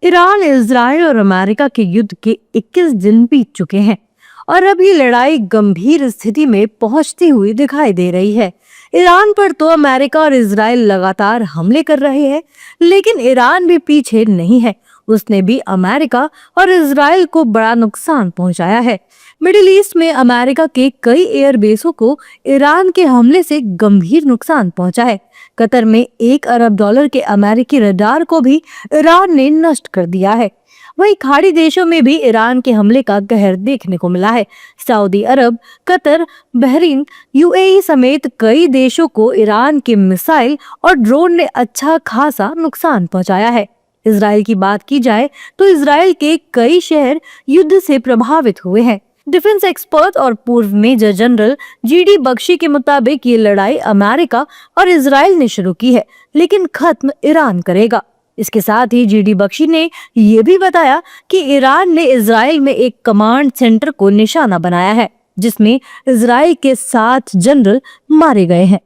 Iran, Israel और America के युद्ध के 21 दिन बीत चुके हैं और अब ये लड़ाई गंभीर स्थिति में पहुंचती हुई दिखाई दे रही है। ईरान पर तो अमेरिका और इजराइल लगातार हमले कर रहे हैं, लेकिन ईरान भी पीछे नहीं है। उसने भी अमेरिका और इजराइल को बड़ा नुकसान पहुंचाया है। मिडिल ईस्ट में अमेरिका के कई एयरबेसों को ईरान के हमले से गंभीर नुकसान पहुंचा है। कतर में $1 अरब के अमेरिकी रडार को भी ईरान ने नष्ट कर दिया है। वहीं खाड़ी देशों में भी ईरान के हमले का कहर देखने को मिला है। सऊदी अरब, कतर, बहरीन, यूएई समेत कई देशों को ईरान के मिसाइल और ड्रोन ने अच्छा खासा नुकसान पहुंचाया है। इजराइल की बात की जाए तो इजराइल के कई शहर युद्ध से प्रभावित हुए हैं। डिफेंस एक्सपर्ट और पूर्व मेजर जनरल जीडी बख्शी के मुताबिक ये लड़ाई अमेरिका और इजराइल ने शुरू की है, लेकिन खत्म ईरान करेगा। इसके साथ ही जीडी बख्शी ने ये भी बताया कि ईरान ने इजराइल में एक कमांड सेंटर को निशाना बनाया है, जिसमें इजराइल के 7 जनरल मारे गए हैं।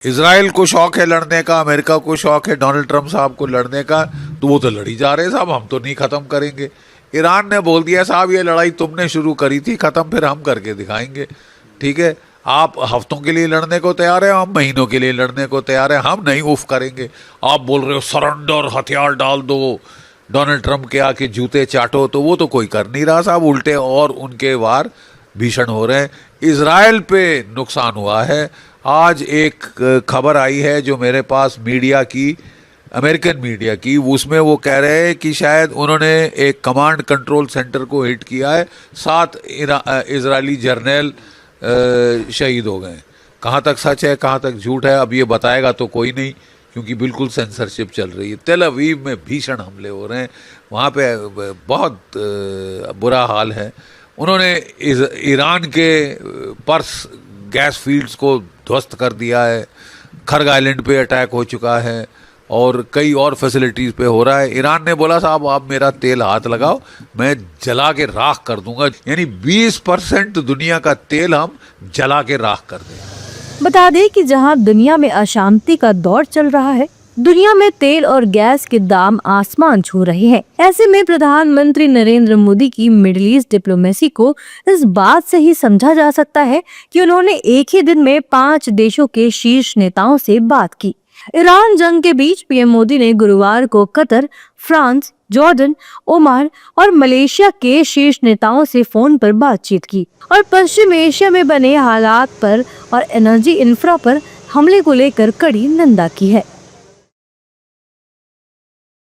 इजराइल को शौक है लड़ने का, अमेरिका को शौक है डोनाल्ड ट्रंप साहब को लड़ने का, तो वो तो लड़ी जा रहे हैं साहब, हम तो नहीं खत्म करेंगे। ईरान ने बोल दिया साहब ये लड़ाई तुमने शुरू करी थी, खत्म फिर हम करके दिखाएंगे। ठीक है, आप हफ्तों के लिए लड़ने को तैयार है, हम महीनों के लिए लड़ने को तैयार है, हम नहीं उफ करेंगे। आप बोल रहे हो सरेंडर, हथियार डाल दो, डोनाल्ड ट्रंप के आके जूते चाटो, तो वो तो कोई कर नहीं रहा साहब, उल्टे और उनके वार भीषण हो रहे हैं। इजराइल पे नुकसान हुआ है। आज एक खबर आई है जो मेरे पास मीडिया की, अमेरिकन मीडिया की, उसमें वो कह रहे हैं कि शायद उन्होंने एक कमांड कंट्रोल सेंटर को हिट किया है, 7 इजरायली जर्नल शहीद हो गए। कहाँ तक सच है कहाँ तक झूठ है अब ये बताएगा तो कोई नहीं, क्योंकि बिल्कुल सेंसरशिप चल रही है। तेल अवीव में भीषण हमले हो रहे हैं, वहाँ पे बहुत बुरा हाल है। उन्होंने ईरान के पर्स गैस फील्ड्स को ध्वस्त कर दिया है, खर्ग आइलैंड पे अटैक हो चुका है और कई और फैसिलिटीज़ पे हो रहा है। ईरान ने बोला साहब आप मेरा तेल हाथ लगाओ, मैं जला के राख कर दूंगा, यानी 20% दुनिया का तेल हम जला के राख कर देंगे। बता दें कि जहां दुनिया में अशांति का दौर चल रहा है, दुनिया में तेल और गैस के दाम आसमान छू रहे हैं। ऐसे में प्रधानमंत्री नरेंद्र मोदी की मिडिल ईस्ट डिप्लोमेसी को इस बात से ही समझा जा सकता है कि उन्होंने एक ही दिन में 5 देशों के शीर्ष नेताओं से बात की। ईरान जंग के बीच पीएम मोदी ने गुरुवार को कतर, फ्रांस, जॉर्डन, ओमान और मलेशिया के शीर्ष नेताओं से फोन पर बातचीत की और पश्चिम एशिया में बने हालात पर और एनर्जी इंफ्रा पर हमले को लेकर कड़ी निंदा की है।